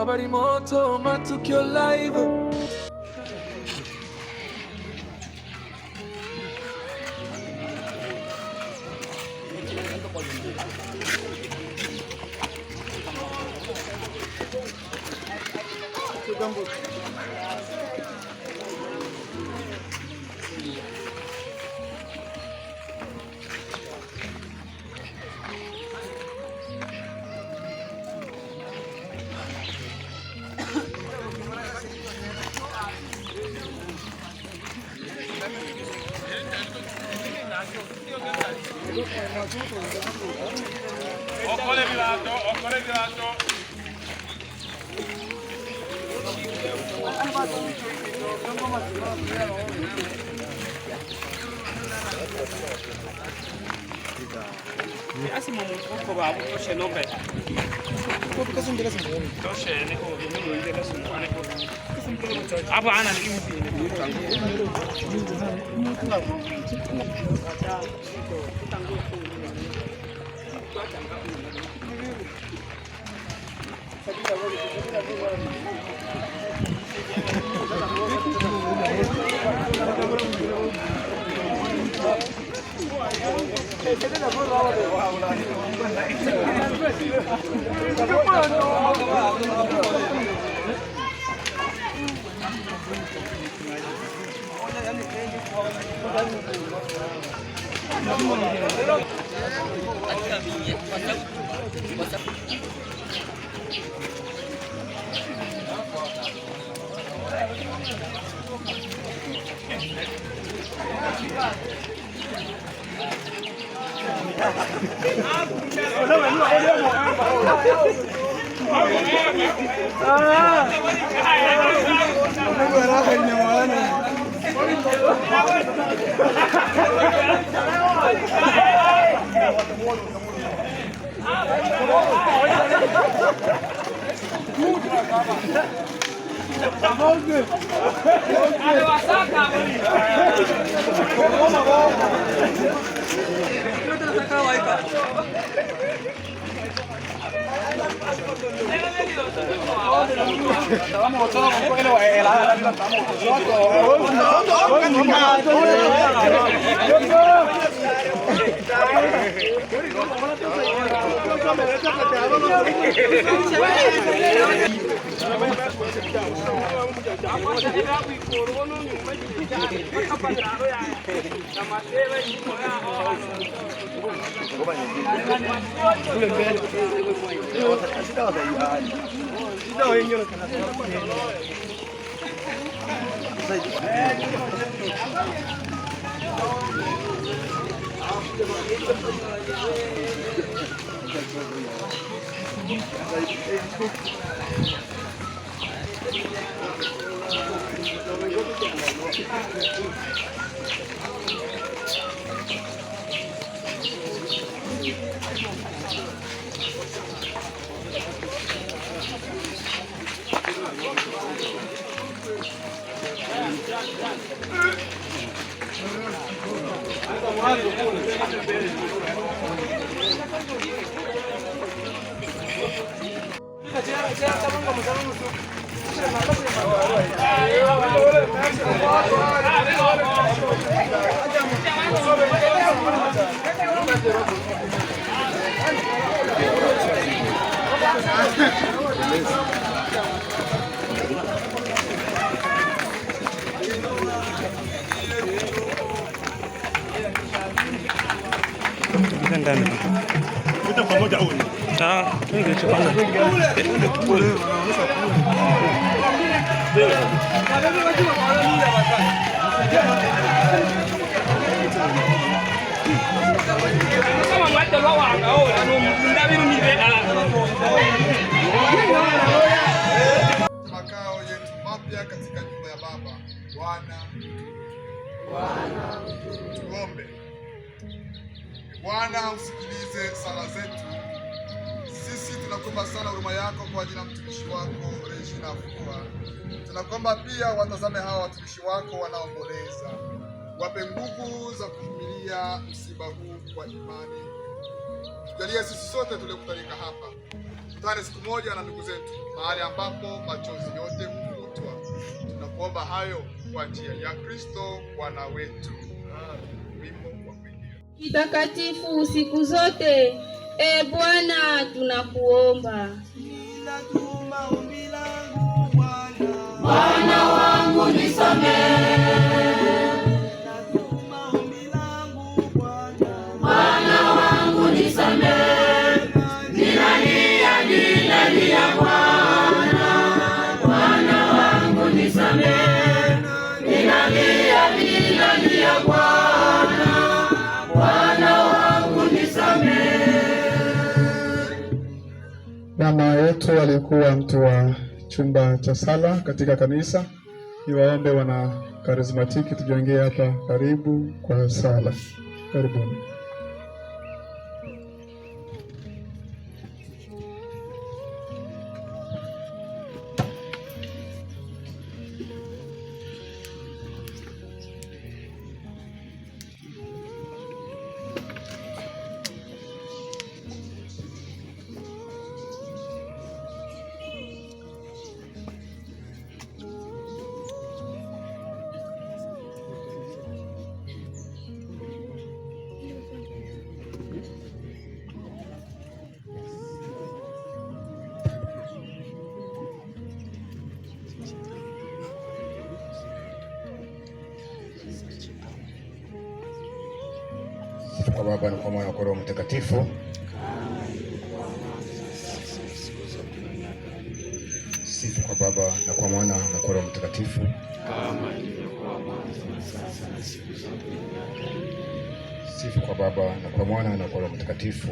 habari moto, matukio live. Asi muko ba ko sheno be. Ko sun dela sun. To shene ko no dela sun ne ko. Aba ana ni mu ndani. Kuja pamoja huyu. Twende chukana. Kama mwate wa wanga ola no ndabiru ni makao yetu mapya katika nyumba ya Baba. Bwana tuombe. Bwana usikilize sala zetu. Sisi tunakuomba sana huruma yako kwa ajili ya mtumishi wako Regina Afua. Tunakuomba pia watazame hawa watumishi wako wanaomboleza. Wape nguvu za kuvumilia msiba huu kwa imani. Tujalie sisi sote tuliokutalika hapa Tukutane siku moja na ndugu zetu mahali ambapo machozi yote hufutwa. Tunakuomba hayo kwa njia ya Kristo Bwana wetu. Wimbo wa kuingia. Kitakatifu siku zote, e Bwana tunakuomba. Bwana wangu nisamehe. Bwana wangu nisamehe. Ninalia Bwana. Bwana wangu nisamehe. Ninalia Bwana. Bwana wangu nisamehe. Mama yetu alikuwa mtu wa chumba cha sala katika kanisa. Niwaombe wana karismatiki tujongee hapa karibu kwa sala. Karibuni. Kwa Baba na kwa Mwana na kwa Roho Mtakatifu. Sifa kwa Baba na kwa Mwana na kwa Roho Mtakatifu. Sifa kwa Baba na kwa Mwana na kwa Roho Mtakatifu.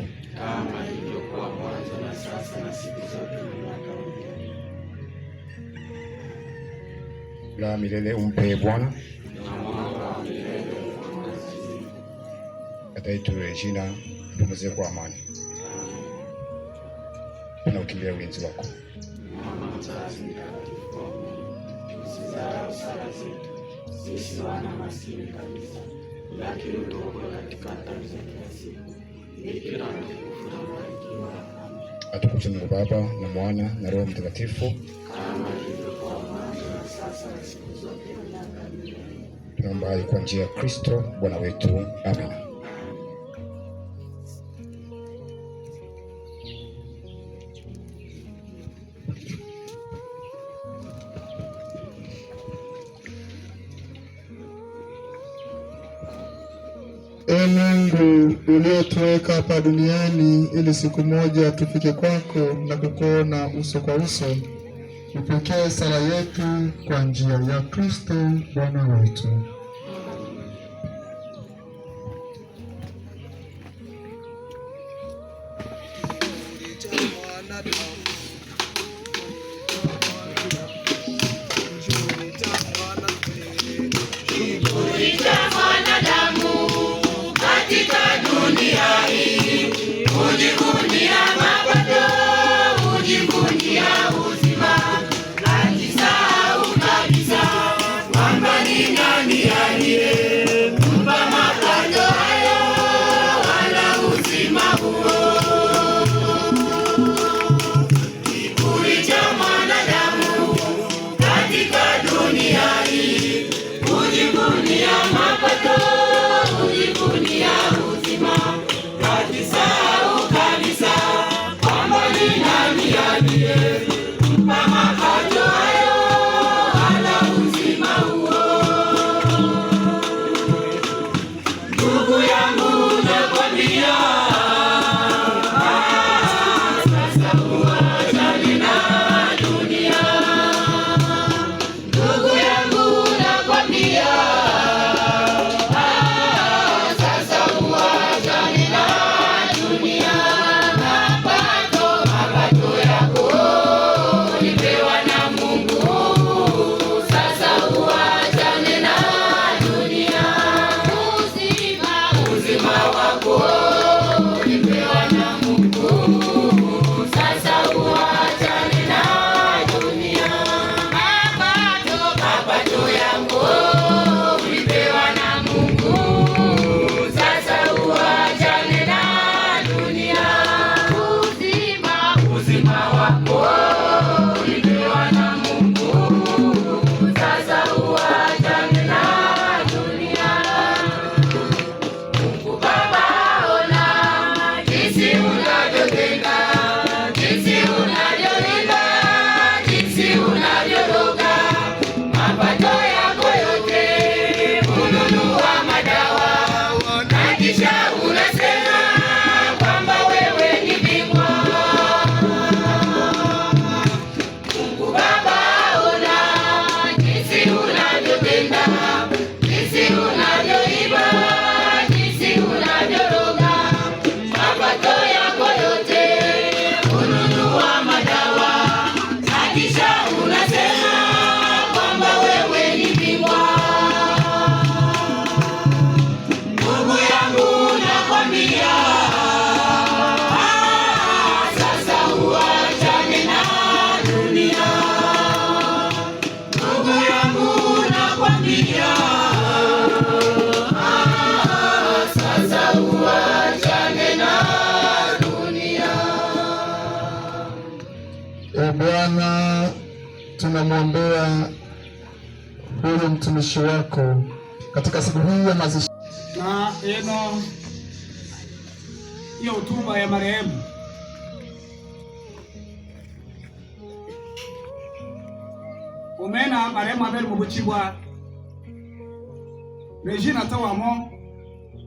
La milele umpe Bwana. Dada yetu Regina, pumzika kwa amani. Tunaukimbia ulinzi wako. Atukuzwe Mungu Baba na Mwana na Roho Mtakatifu. Tunaomba kwa njia ya Kristo Bwana wetu. Amina. Ee Mungu uliotuweka hapa duniani ili siku moja tufike kwako na kukuona uso kwa uso, upokee sala yetu kwa njia ya Kristo Bwana wetu. Ujivunia mapato, ujivunia uzima, akisahau kabisa kwamba ni nani aliyempa mapato hayo wala uzima huo. Bwana, tunamwombea huyu mtumishi wako katika siku hii ya mazishi na hiyo hotuba ya marehemu. Umena marehemu abeli mubuchibwa Regina tawamo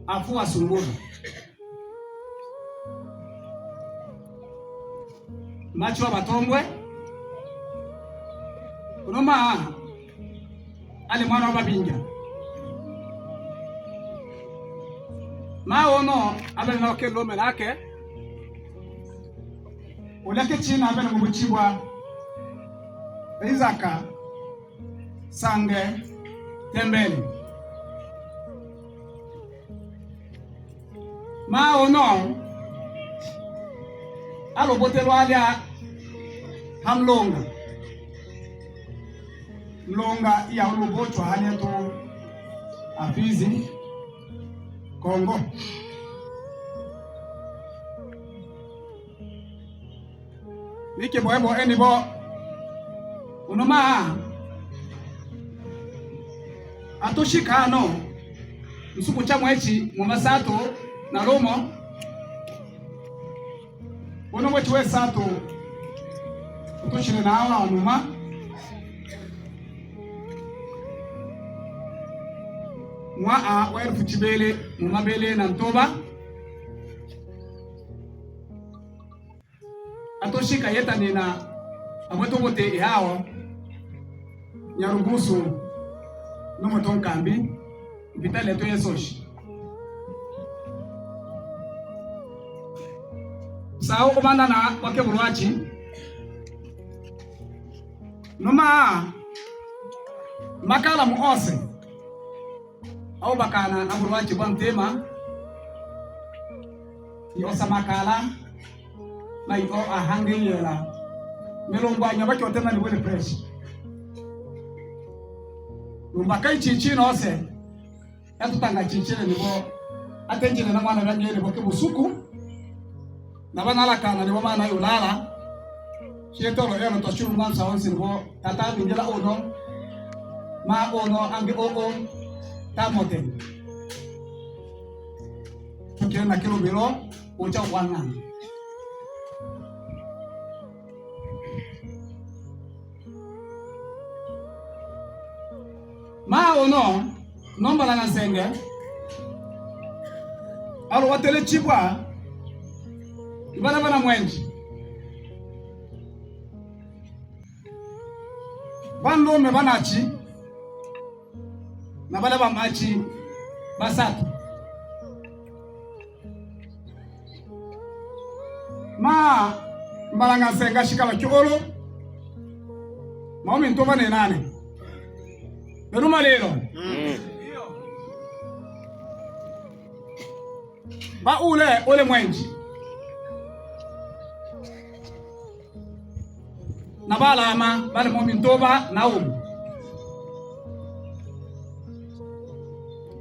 afu asungura macho wa batombwe unoma ali mwana wa babinja maono abeli na wakelo melake uleke china abeli mubuchibwa Izaka Sange Tembele maono alobotelo alia hamlonga mlonga ya ulobotwa hali to afizi Kongo nike boebo enibo unoma atoshikano msuku cha mwechi mumasato na Romo uno mwechi we sato utoshire na awa onuma mwa wa elfu chibele mumabele na mtoba atoshika yeta nina amweto bote ihao Nyarugusu numo tonkambi vitale to yesoshi sao komanda na wake burwachi noma makala muose au bakana na burwachi kwa mtema yosa makala na iko ahangi yela melongwa nyabaki otema ni wele fresh Lumbakai chichi nose yatutanga chichile nibo atenjile na mwana bangele boke busuku na bana la kana nibo mana yulala chieto lo ero to churu ngam saonsi nibo tata bingela ono ma ono ange oo tamote tukena kilo biro ucha wana maono nomba la nasenge alo watele chibwa ibana bana mwenji bando me banachi na bala bamachi basatu ma mbalanga senga shikala kyolo maomi ntoba ne nane Beruma lelo. Ba ule mwenji. Na bala ama bale mo mintoba na umu.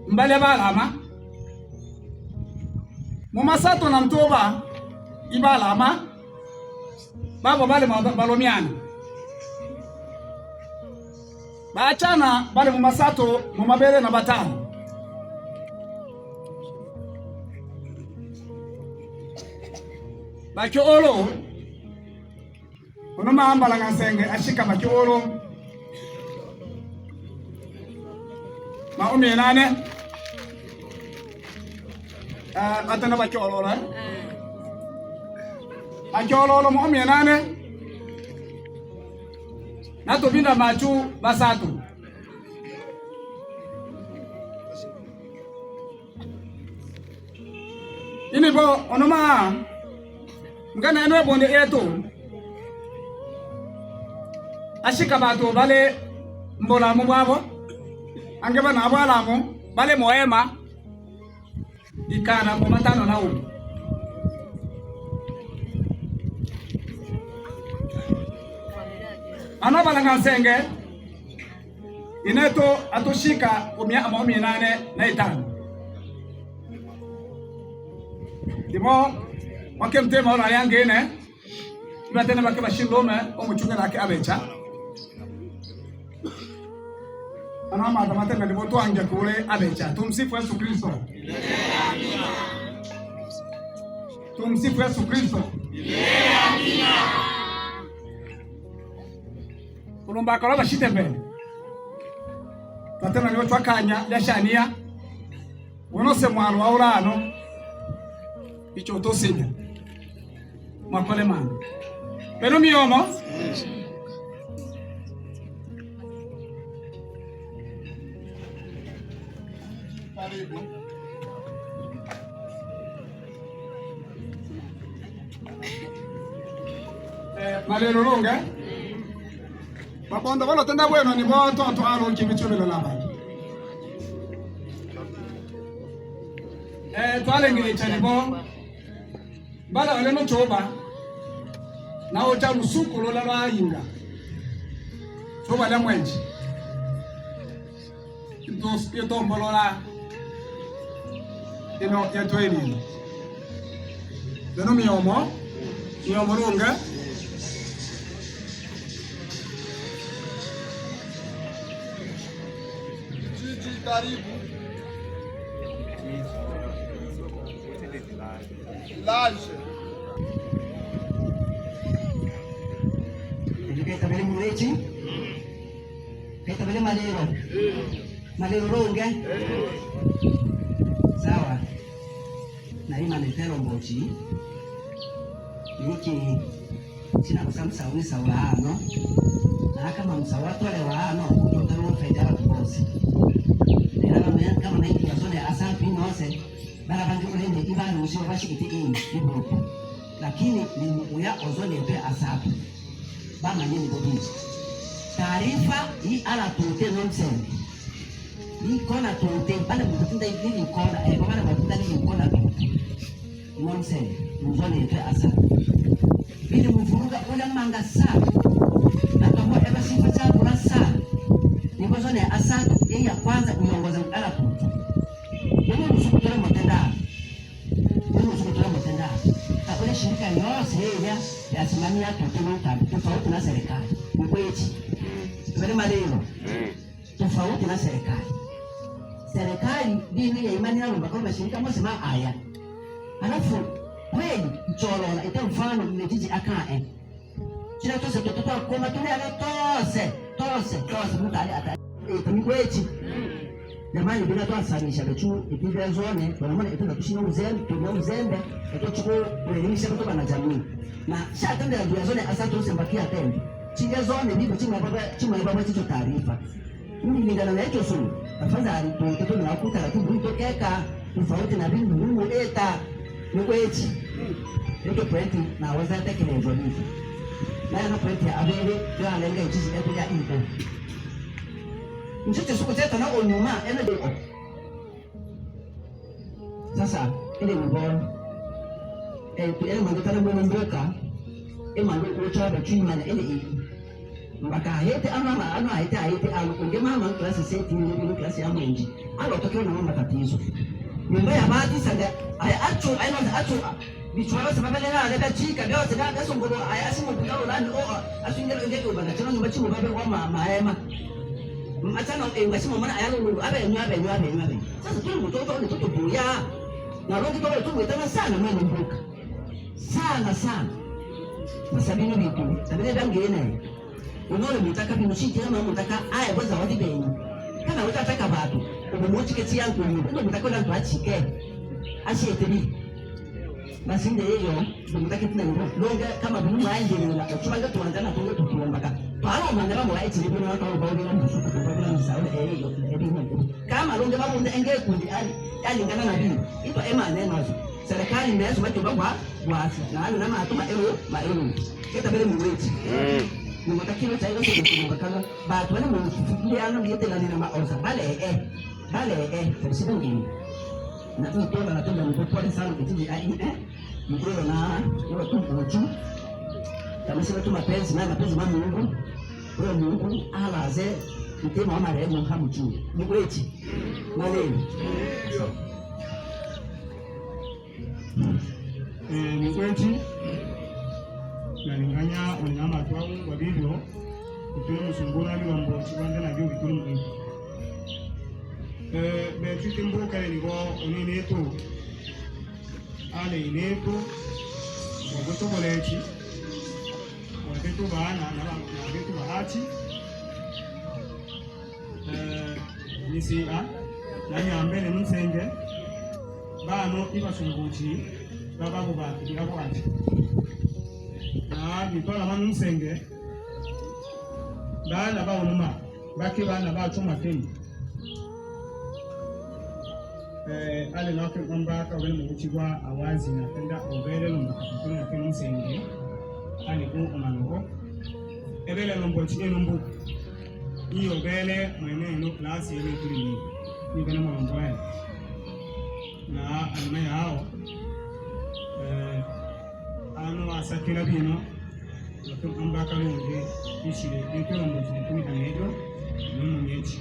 Mbale bala ama. Mumasato na mtoba ibala ama. Babo bale balomiana. Baachana bale mumasato mumabele na batano bakyolo ono maambala ngansenge ashika bakyolo maumi nane atana bakyolo la bakyolo maumi nane nato binda machu basatu ini bo onoma ngana eno bonde eto ashika bato bale mbola mu babo angeba na bala mu bale moema ikana mo matano na umu anabala ngansenge ineto atoshika umia amaomi 8 Dimo wake mtema ona yange ine Batena bakaba shindome omuchunga nake abecha. Anama tamatenda liboto anje kule abecha. Tumsifu Yesu Kristo. Amina. Tumsifu Yesu Kristo. Amina. Kulumba kaloba shitembele. Tatena liboto akanya yashania. Wonose mwalo wa urano. Icho tosenya. Mwakole mana. Pero miyomo. Karibu. Malero longa. Mapondo balo tenda bueno ni bo tonto aro chimichomelo laba. Twale ngecha ni bo. Bala wale no choba. Na ota lusuku lola lwayinga. Choba la mwenji. Dos yo tombolola. Ino ya tweli. Beno miyomo runga. Jiji karibu. Laje. Kita beli murechi. Kita beli malero. Malero runga. Sawa. Na hii manetero mbochi. Niki sina kusamsa unisa waano. Na kama msawato wale waano kutotaro faida kubosi. Ndio kama na hiki yazone asafi nose. Bara bangi ulende ibani usio bashikiti ini ibuku. Lakini ni uya ozone pe asafi. Bama nyini bodiji. Taarifa hii ala tute nonsense. Hii kona tute bale mkutinda hivi kona bale mkutinda hivi kona nonsense. Mzone pe asafi. Bili mvuruga ule manga sana. Na kama eba sifa changu na sana. Niko zone asafi hii ya kwanza kuongoza ala tute. Yeye msukutana mtenda. Hakuna shirika yoyote ile yasimamia tofauti na serikali. Ni kweli. Tuele maleo. Tofauti na serikali. Serikali dini ya imani na mbako mashirika mosema haya. Alafu kweli mchoro ite mfano mjiji akae. Kila tose tutoka koma tule ala tose mutali ata. Ni kweli. Jamani bila tuasanisha bechu ipige zone kwa maana itenda kushina uzembe etochiko kuelimisha kutoka na jamii na shatende ya zone asante usembakia tende chinga zone ndipo chima baba hicho taarifa mimi ningana na hicho suru tafadhali tutoke na kuta lakini mtokeka tofauti na bingu Mungu eta niko eti ndio point na waza tekelezwa hivi na point ya abele ndio analenga hichi yetu ya info mchete siku zetu na onyuma deko. Sasa ile mbona ile mandokana mwana mboka mando kucha ba chini na ile mbaka hete ama hete unge mama class seti ni class ya mwenji tokeo na mama tatizo nyumba ya bati sanga acho bichwa sababu na leta chika ndio sasa songoro asimu kutalo lani asingelo ngeke ubanga tena nyumba chini baba kwa mama Matano ngasema maana ayalo abe. Sasa tu mtoto ni mtoto buya. Na roho kitoka tu mwetana sana mwana mboka. Sana. Masabini bitu. Sabini bangene. Unaona mtaka binushiti ama mtaka aya kwanza wadi benyi. Kana utataka batu. Umemochi keti yangu ni. Ndio mtakwenda ndo achike. Ashieteni. Basi ndio hiyo ndio mtaka tena longa kama bimu aende na kuchanga tuanzana tukiomba. Palo mandala mwa eti lipo na watu ambao ndio msuku kwa msaada kama longe babu enge kundi alingana na dini ito ema neno serikali imeanza matiba kwa wasi na matuma maero kita bele mweti ni matakiwa cha hiyo kama batu wale mfikiria ano yote la nina maoza bale sisi ngine na tutoa na tenda mtoto sana kitiji mkoro na kwa tu kama sema tu mapenzi mama Mungu kwa Mungu alaze mtema wa marehemu hamuchu ni kweli maneno ni kweli na wabibyo bituli musungura ni wambo chibanda na byo bituli mu betwite mbuka elibo onineto ale ineto wagoto bolechi wabeto bana na wabeto bahati nisi na nyambele nsenge bano ibasunguchi bababo bati abwati na bitola manu nsenge bana bawuma bake bana bachuma teni ale nake kwamba ka wale muchigwa awazi na tenda obele lo mbakatuna na kenu nsenge ale ko omanoko ebele lo mbochi enombu iyo obele mwene no class ile kuli ni bana mwambo na alima yao ano asakira bino lakini kwamba ka longe ishire ito lo mbochi kuni anedo no munyechi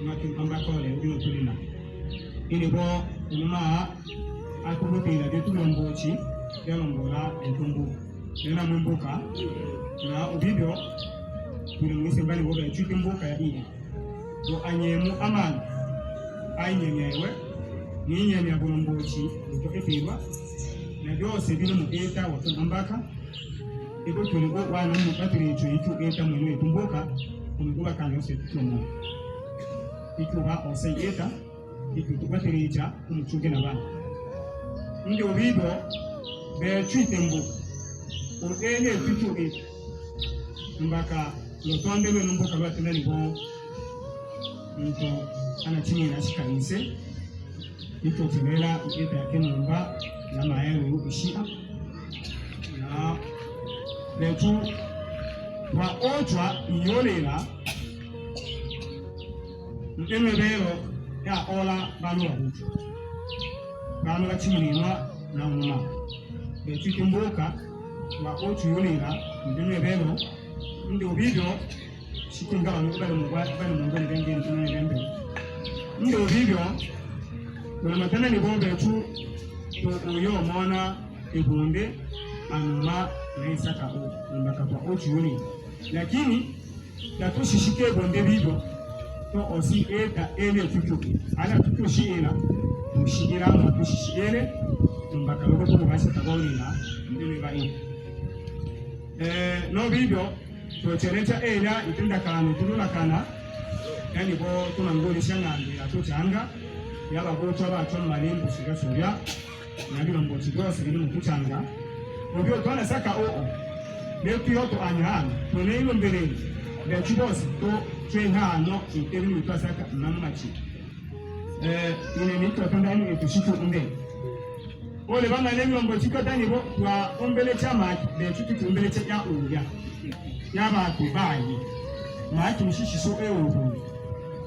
lakini kwamba ka wale ndio tulina ini bo uma akubutira bitu lombochi yalombola entumbu nena mumbuka na ubibyo tuli mwise mbali boga chuki mbuka ya iya do anyemu amana ainyemyewe ni nyemya bulombochi to efirwa na byose bino mu eta watambaka iko tuli go wana mu katiri icho itu eta mwenwe tumbuka kumikuba kandi yose tutomo ikuba ose eta ikutubatiricha umuchuge nabana ndi obibo be chitembo urene tutu mbaka lotonde we nomboka batena libo nto ana chini na shikanise ito tibela ita yake numba na maero ishia na letu wa otwa iyolela mtemebero ya ola banu wabutu banu wachiminwa na umma betu mboka wa otu yolera ndime beno ndi obibyo shikinga banu bali mu ngone benge ndime bembe ndi obibyo na matana ni bombe tu to uyo mona ibunde anuma na isaka o mbaka kwa otu yolera lakini tatushishike bonde bibyo to osi eta ele tutuki ala tutushira mushira mu tushire mbaka loko ko basa tabonina ndime bai no bibyo to cherecha ela itenda kana tulula kana yani bo tunangolisha ngandi atochanga yaba bo twaba twamalendo shiga surya nabiro mbochi gose biri mukuchanga obyo twana saka o letu yoto anyana to neilo mbere le chibose to twehano intebini twasaka namachi ine nitwa tondani etushiko unde ole bana lelo mbochi katani bo twa ombele chama le chuti kumbele cha ya uya yaba kubayi machi mishishi so ewo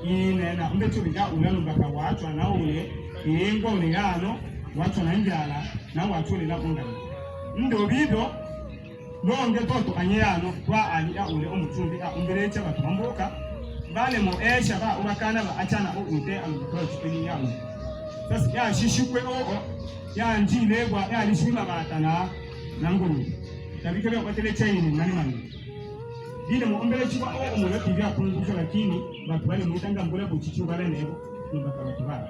ine na umbe tu bija ulalo mbaka watu na ule yengo le yano watu na njala na watu le la ungana ndo bibo longe toto anyano kwa anya ule omutumbi umbele cha batumboka bale mo esha ba ubakana ba achana o ute amukoro chipeni yawo sasa ya shishikwe o ya njile gwa ya lishima batana nanguru tabikebe kwatele chaini nani mani dile mo ombele chiba o mo lati bya kunguza lakini batu bale mutanga mbole buchichu bale nebo mbaka batu bale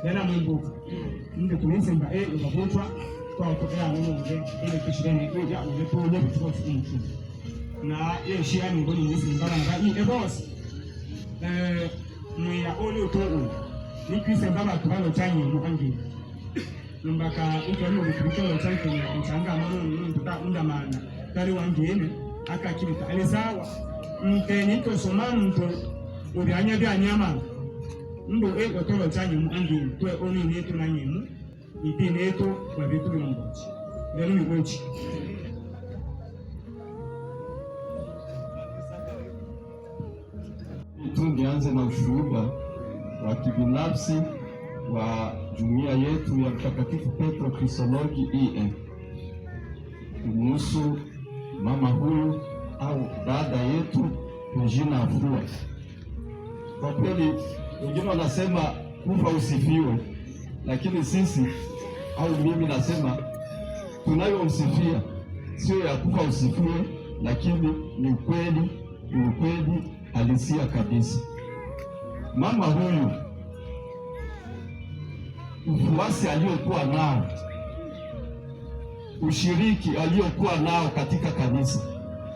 yana mwimbo ndio tumesemba ubabotwa kwa kutokea ngombe ile kishirene ya ule pole bitu siku na ye shia ni ngoni ni simbala na hii boss ni ya ole otogo ni kwise mbaba tubalo chanyi mukangi mbaka utano bukirito chanyi ya mchanga mano ntuta unda mana kali wangene akakiri ale sawa mteni to somanto ubyanya bya nyama ndo otolo chanyi mukangi twe oni netu na nyimu ipi netu kwa vitu bilombochi lelo ni wechi tungeanze na ushuhuda wa kibinafsi wa jumuiya yetu ya Mtakatifu Petro Kristologi EM kuhusu mama huyu au dada yetu Regina Afua. Kwa kweli wengine wanasema kufa usifiwe, lakini sisi au mimi nasema tunayomsifia sio ya kufa usifiwe, lakini ni ukweli halisia kabisa. Mama huyu ufuasi aliyokuwa nao, ushiriki aliyokuwa nao katika kanisa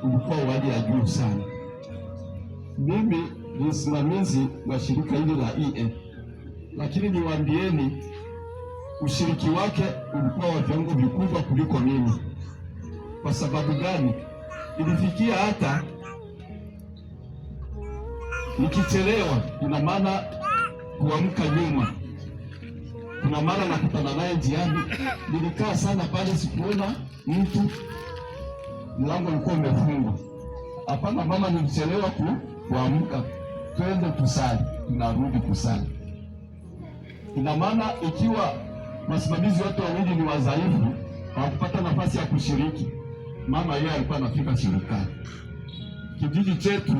ulikuwa wa hali ya juu sana. Mimi ni msimamizi wa shirika hili la EA, lakini niwaambieni ushiriki wake ulikuwa wa viwango vikubwa kuliko mimi. Kwa sababu gani? Ilifikia hata nikichelewa, ina maana kuamka nyuma. Kuna mara nakutana naye njiani, nilikaa sana pale, sikuona mtu, mlango ulikuwa umefungwa. Hapana mama, nilichelewa kuamka, twende tusali, tunarudi kusali. Ina maana ikiwa wasimamizi wote wawili ni wadhaifu, hawakupata nafasi ya kushiriki, mama yeye alikuwa anafika shirikani. Kijiji chetu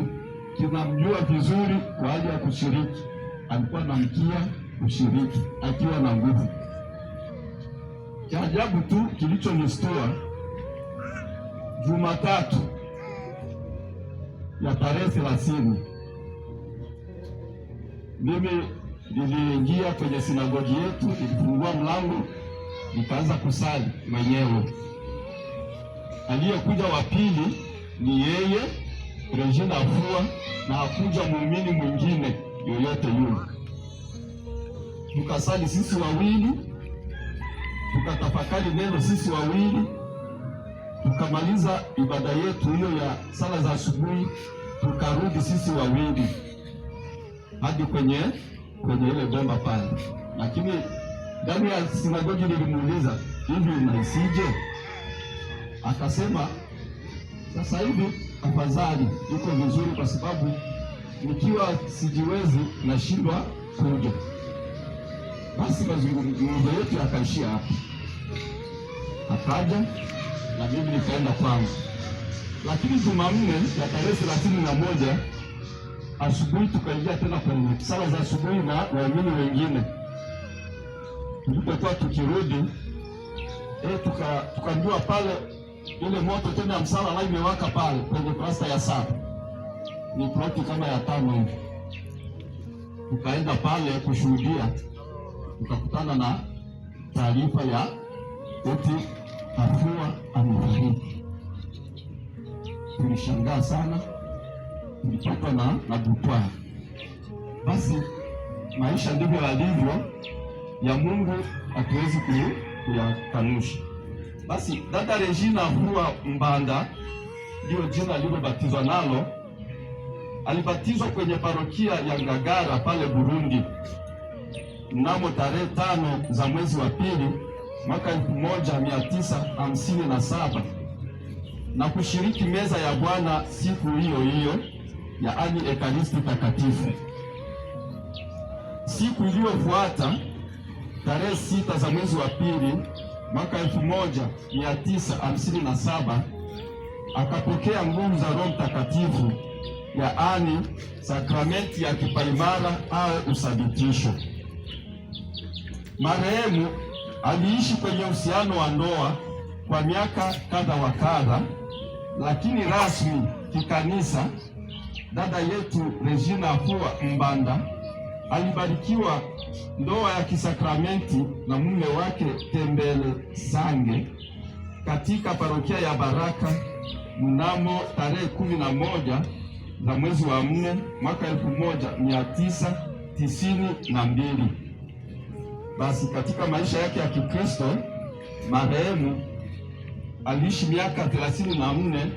kinamjua vizuri kwa hali ya kushiriki, alikuwa anamkia kushiriki akiwa na nguvu. Cha ajabu tu kilichonistua, Jumatatu ya tarehe 30 mimi niliingia kwenye sinagogi yetu, nilifungua mlango nikaanza kusali mwenyewe. Aliyekuja wa pili ni yeye Regina Afua, na hakuja muumini mwingine yoyote yule. Tukasali sisi wawili, tukatafakari neno sisi wawili, tukamaliza ibada yetu hiyo ya sala za asubuhi, tukarudi sisi wawili hadi kwenye ile bomba pale. Lakini ndani ya sinagogi nilimuuliza, hivi unaisije? Akasema sasa hivi afadhali, iko vizuri, kwa sababu nikiwa sijiwezi nashindwa kuja. Basi mazungumzo yetu yakaishia hapo. Akaja na mimi nikaenda kwangu. Lakini Jumanne ya tarehe 31 asubuhi tukaingia tena kwenye sala za asubuhi na waamini wengine. Tulipokuwa tukirudi, tukaambiwa pale ile moto tena ya msala imewaka pale kwenye plasta ya 7. Ni ploti kama ya 5 hivi. Tukaenda pale kushuhudia, tukakutana na taarifa ya eti Afua amefariki. Tulishangaa sana, tulipatwa na butwa. Basi maisha ndivyo yalivyo, ya Mungu hatuwezi kuyakanusha. Basi dada Regina Afua Mbanda ndio jina alilobatizwa nalo. Alibatizwa kwenye parokia ya Ngagara pale Burundi mnamo tarehe 5 za mwezi wa pili mwaka 1957 na kushiriki meza ya Bwana siku hiyo hiyo, yaani Ekaristi Takatifu. Siku iliyofuata tarehe 6 za mwezi wa pili mwaka 1957 akapokea nguvu za Roho Mtakatifu, yaani sakramenti ya kipaimara au uthabitisho. Marehemu aliishi kwenye uhusiano wa ndoa kwa miaka kadha wa kadha, lakini rasmi kikanisa dada yetu Regina Afua Mbanda alibarikiwa ndoa ya kisakramenti na mume wake Tembele Sange katika parokia ya Baraka mnamo tarehe 11 za mwezi wa 4 mwaka 1992. Basi katika maisha yake ya Kikristo marehemu aliishi miaka 34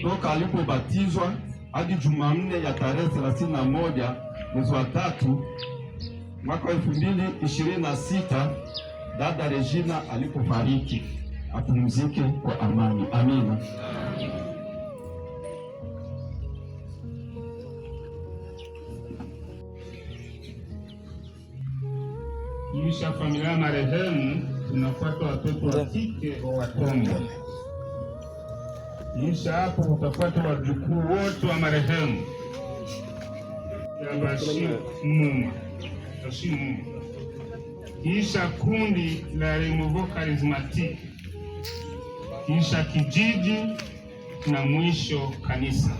toka alipobatizwa hadi Jumanne ya tarehe 31 mwezi wa 3 mwaka 2026 dada Regina alipofariki. Apumzike kwa amani. Amina. Kisha familia marehemu tunafuata watoto wa kike wa watombo. Kisha hapo utafuata wajukuu wote wa marehemu ya Bashimu. Kisha kundi la Renouveau Charismatique. Kisha kijiji na mwisho kanisa.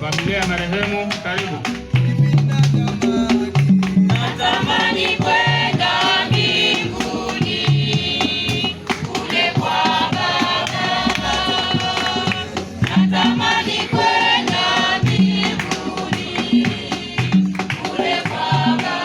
Familia ya marehemu, karibu. Natamani kwenda mbinguni kule kwa Baba. Natamani kwenda mbinguni kule kwa Baba.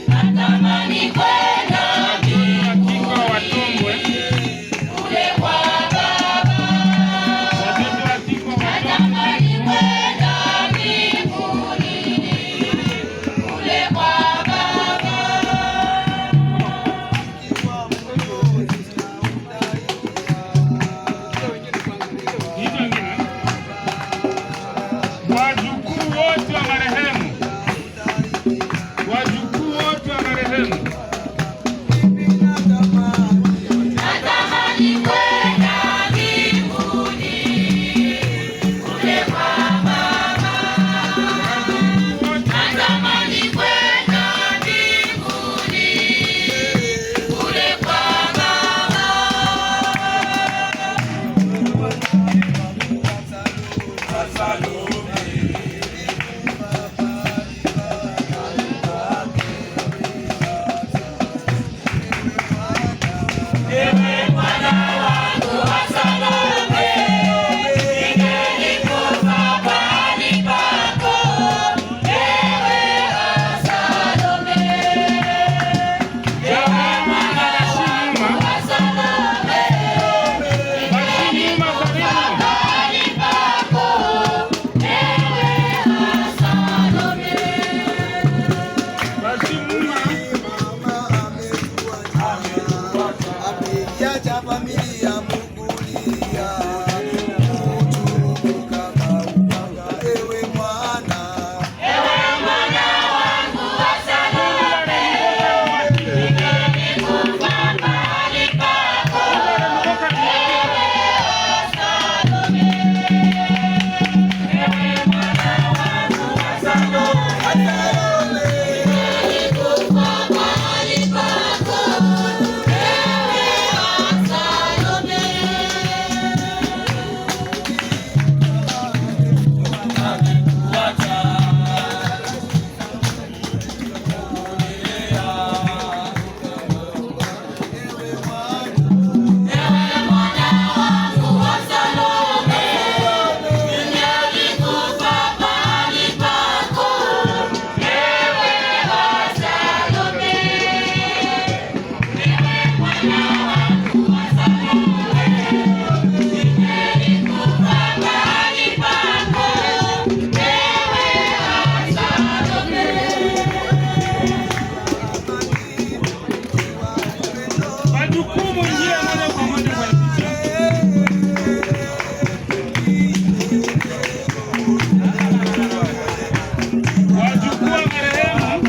Natamani kwenda mbinguni kule kwa Baba. Natamani kwenda mbinguni kule kwa Baba. Wajukuu wote wa marehemu, wajukuu wote wa marehemu, Natamani kwenda mbinguni kule kwa Baba. Natamani kwenda mbinguni kule kwa Baba. Ewe Bwana wangu wa Salome, ningelikufa pahali pako. Ewe Salome, ewe Bwana wangu wa Salome, ningelikufa pahali pako. Ewe Salome. Ameiacha familia Mugulia, uchungu kama upanga. Ewe mwana wangu wa Salome, ningelikufa pahali pako. Ewe Salome, ewe mwana wangu wa Salome, ningelikufa pahali pako. majukumu njia moja kwa moja kwa picha. Wajukuu wa marehemu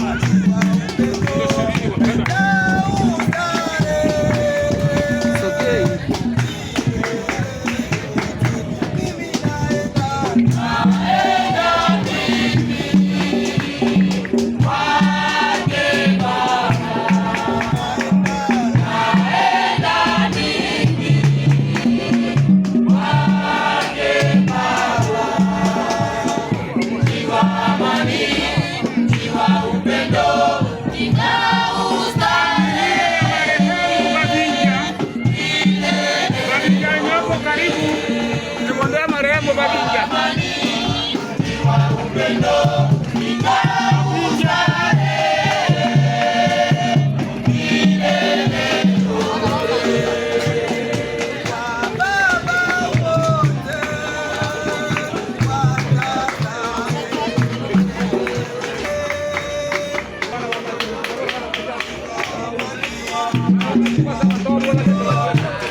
Pasa todo,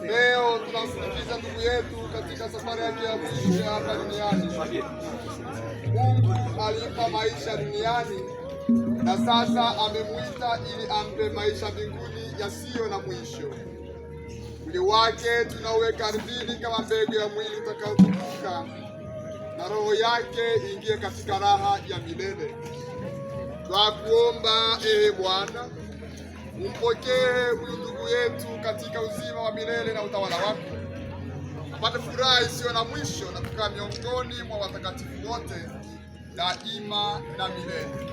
Leo tunamsindikiza ndugu yetu katika safari yake ya mwisho hapa duniani. Mungu alimpa maisha duniani na sasa amemuita ili ampe maisha mbinguni yasiyo na mwisho. Mwili wake tunauweka ardhini kama mbegu ya mwili utakaotukuka, na roho yake ingie katika raha ya milele. Twakuomba Bwana, umpokee huyu ndugu yetu katika uzima wa milele na utawala wako, apate furaha isiyo na mwisho na kukaa miongoni mwa watakatifu wote daima na milele.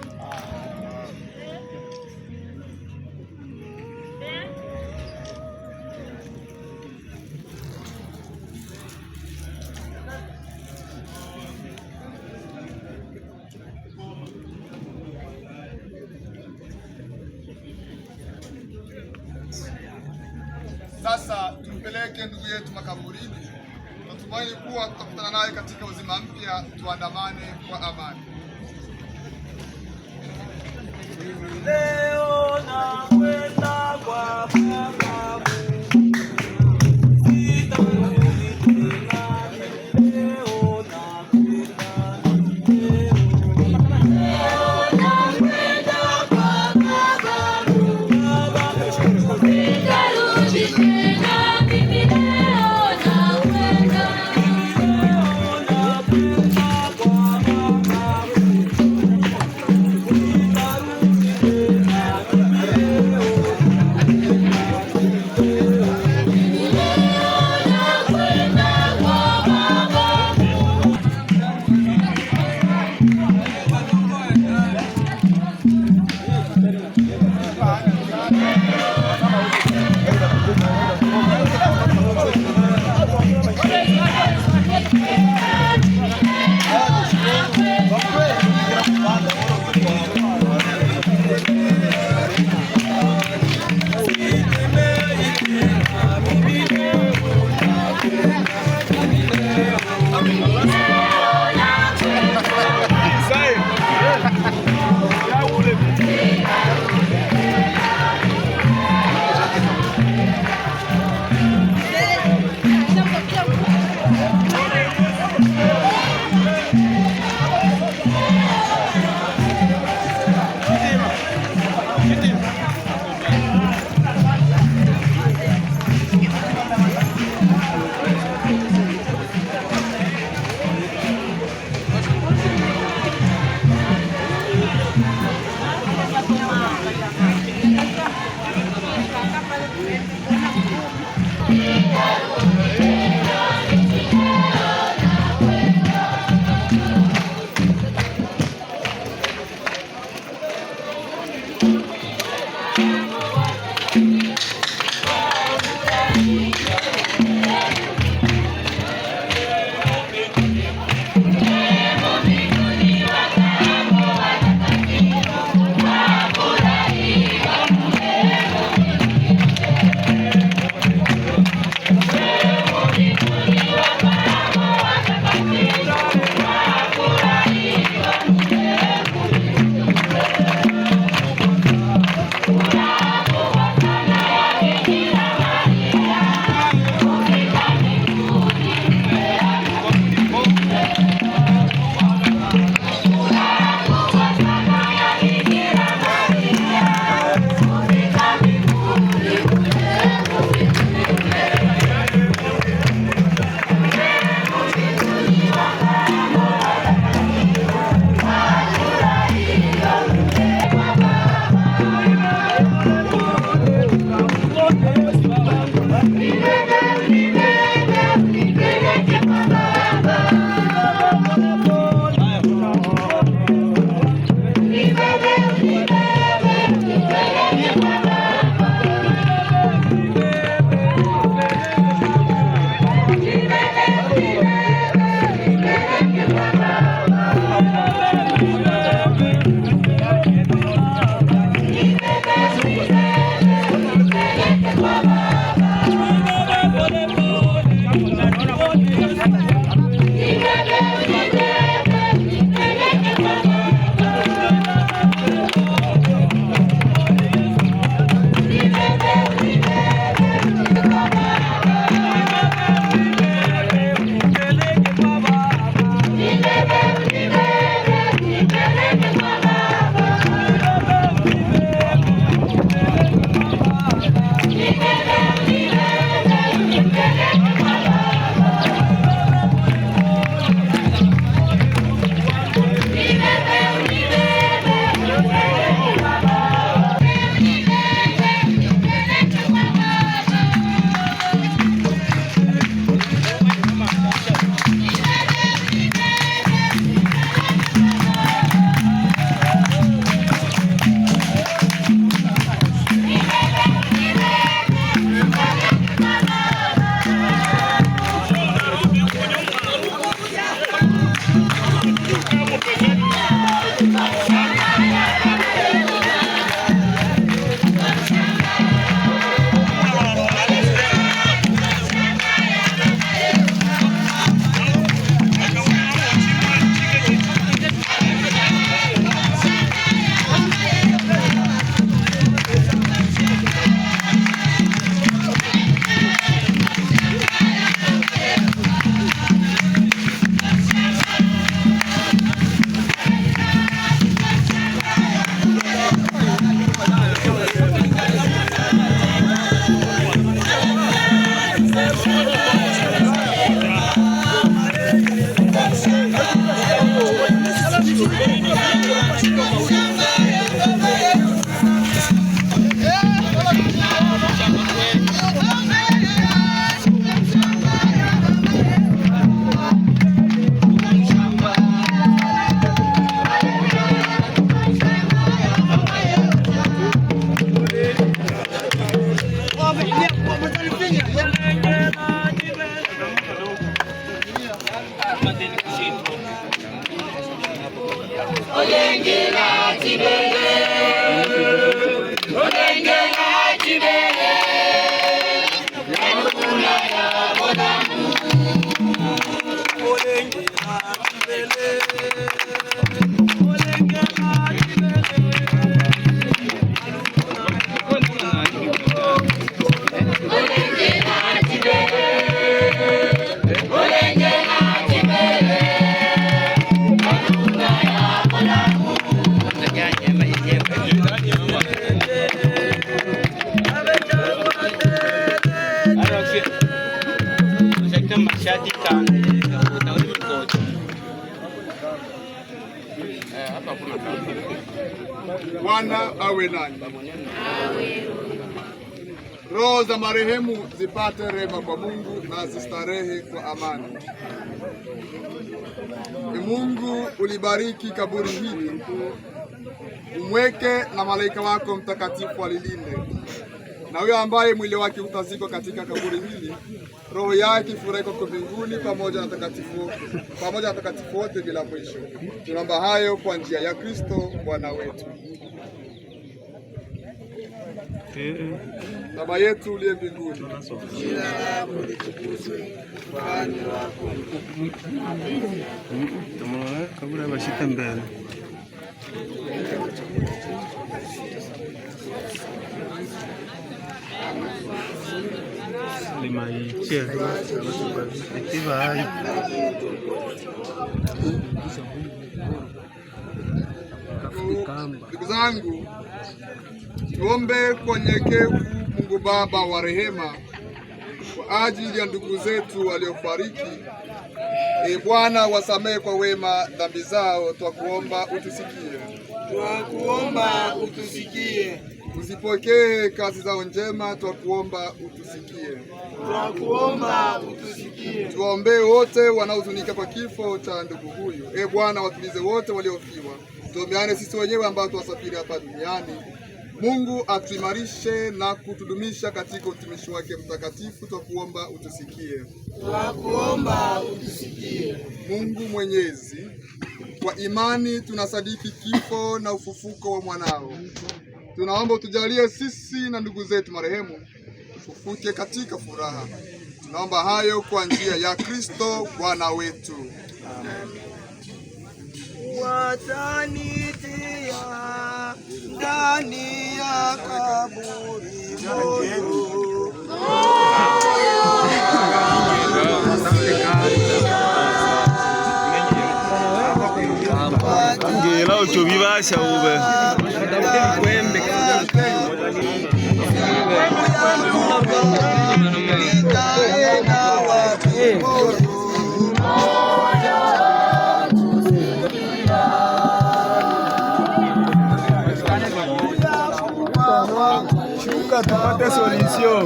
Sasa tumpeleke ndugu yetu makaburini. Natumaini kuwa tutakutana naye katika uzima mpya. Tuandamane kwa amani. Leo na kwenda kwa Baba. Bwana awe nanyi. Roho za marehemu zipate rehema kwa Mungu na zistarehe kwa amani. Mungu ulibariki kaburi hili, umweke na malaika wako mtakatifu alilinde. Na huyo ambaye mwili wake utazikwa katika kaburi hili, roho yake ifurahi kwa mbinguni pamoja na watakatifu wote bila mwisho. Tunaomba hayo kwa njia ya Kristo Bwana wetu. Baba yetu uliye mbinguni, jina lako litukuzwe, ufalme wako kabla bashika mbele limaiche ikivai ndugu zangu, tuombe kwa unyenyekevu Mungu Baba wa rehema kwa ajili ya ndugu zetu waliofariki. Bwana, wasamehe kwa wema dhambi zao, twakuomba utusikie. Twakuomba utusikie. Usipokee kazi zao njema, twakuomba utusikie. Twakuomba utusikie. Tuwaombee wote wanaohuzunika kwa kifo cha ndugu huyu. Bwana, watulize wote waliofiwa. Tuombeane sisi wenyewe ambao tuwasafiri hapa duniani. Mungu atuimarishe na kutudumisha katika utumishi wake mtakatifu, twakuomba utusikie. Twakuomba utusikie. Mungu Mwenyezi, kwa imani tunasadiki kifo na ufufuko wa mwanao. Tunaomba utujalie sisi na ndugu zetu marehemu ufufuke katika furaha. Tunaomba hayo kwa njia ya Kristo Bwana wetu. Watanitia ndani ya kaburi moyo. Ngela uchobibasha ube. Shuka tupate solution.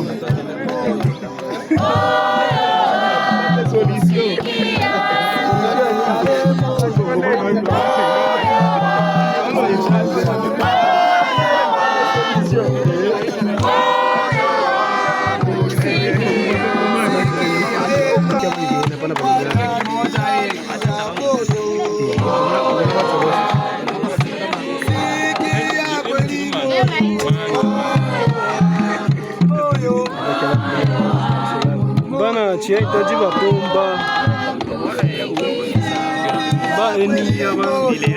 Bana chia itaji bapomba. Ba eni ya bambile.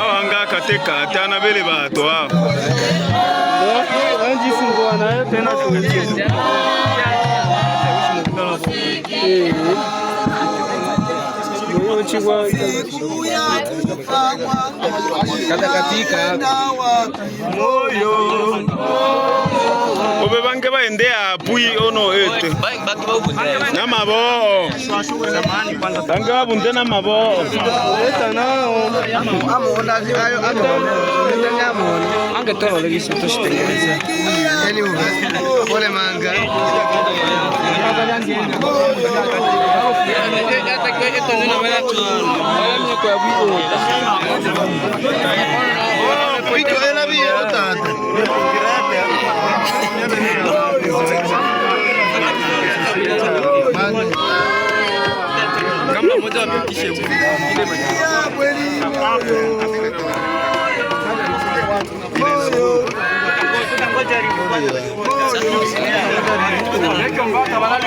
Awanga kateka atana bele bato hao. Anji fungwa na tena tuweke. Katika moyo obebange baende apui ono ete na mabo bange babunde na mabo eta nao ange tolo legisi tushitengeneza eli ole manga kama moja wapitishe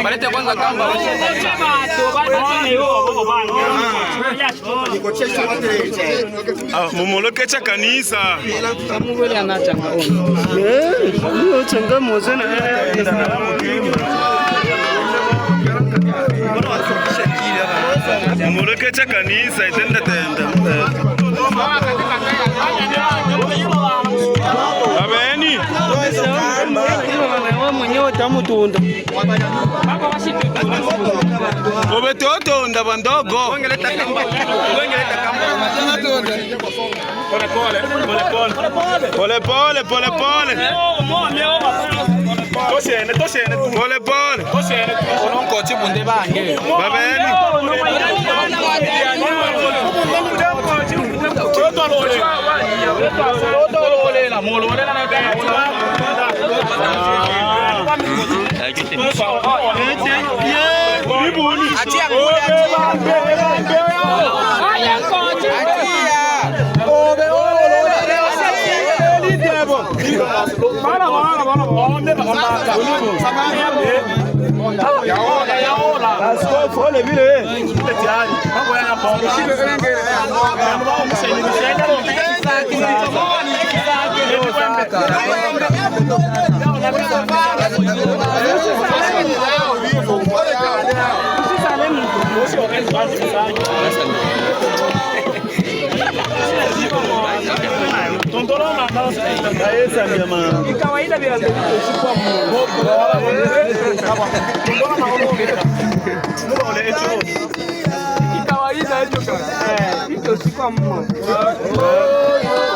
balete kwanza kamba mumolokecha kanisa amubele anachanga ono changa mozena mumolokecha kanisa itenda tenda abeni mwenyewe tamutunda obetotonda bandogo pole pole ononkochi bunde bange babeni kawaida bila kushikwa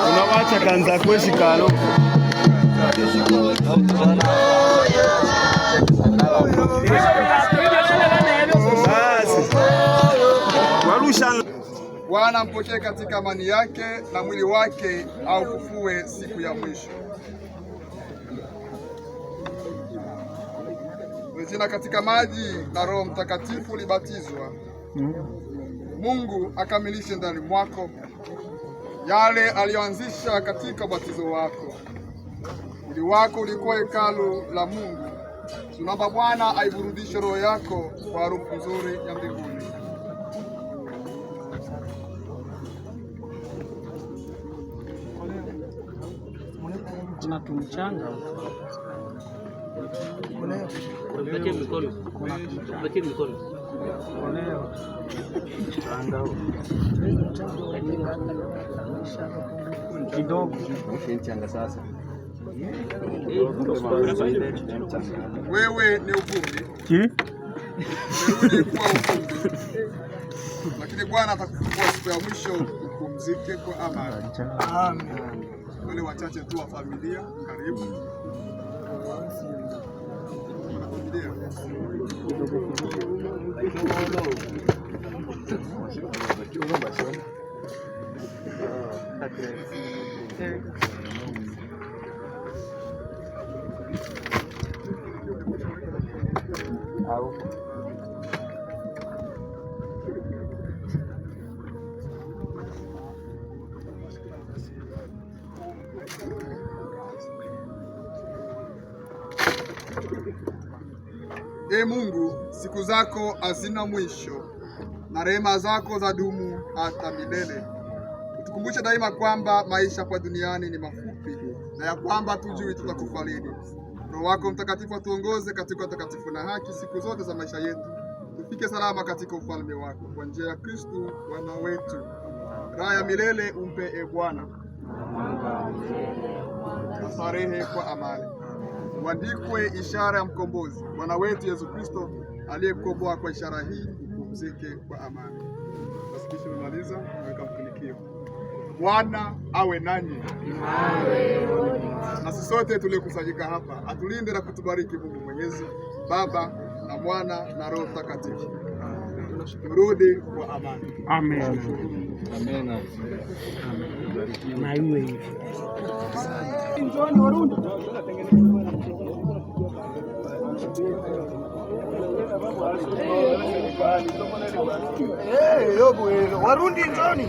unawacha kanza kweshikalo Bwana mpokee katika amani yake na mwili wake aufufue siku ya mwisho. Jina katika maji na Roho Mtakatifu ulibatizwa. Mungu akamilishe ndani mwako yale aliyoanzisha katika ubatizo wako. Mwili wako ulikuwa hekalu la Mungu, Tunaomba Bwana aiburudishe roho yako kwa harufu nzuri ya mbinguni. Kuna tumchanga kidogo sasa. Wewe ni uvumbi, urudi kuwa uvumbi, lakini Bwana atakufufua siku ya mwisho, upumzike kwa amani. Amen. Wale wachache tu wa familia, karibu Ee Mungu, siku zako hazina mwisho na rehema zako za dumu hata milele. Utukumbushe daima kwamba maisha hapa duniani ni mafupi na ya kwamba tujui tutakufa lini. Roho wako Mtakatifu atuongoze katika utakatifu na haki siku zote za maisha yetu, tufike salama katika ufalme wako, kwa njia ya Kristo Bwana wetu. Raha ya milele umpe e Bwana, asarehe kwa amani. Uandikwe ishara ya mkombozi Bwana wetu Yesu Kristo, aliyekukomboa kwa ishara hii, upumzike kwa amani. Basi tumemaliza, weka mfunikio. Bwana awe nanyi. Na sisi sote tuliokusanyika hapa, atulinde na kutubariki Mungu Mwenyezi, Baba na Mwana na Roho Mtakatifu. Turudi kwa amani. Amen. Amen. Na iwe hivi. Warundi njoni.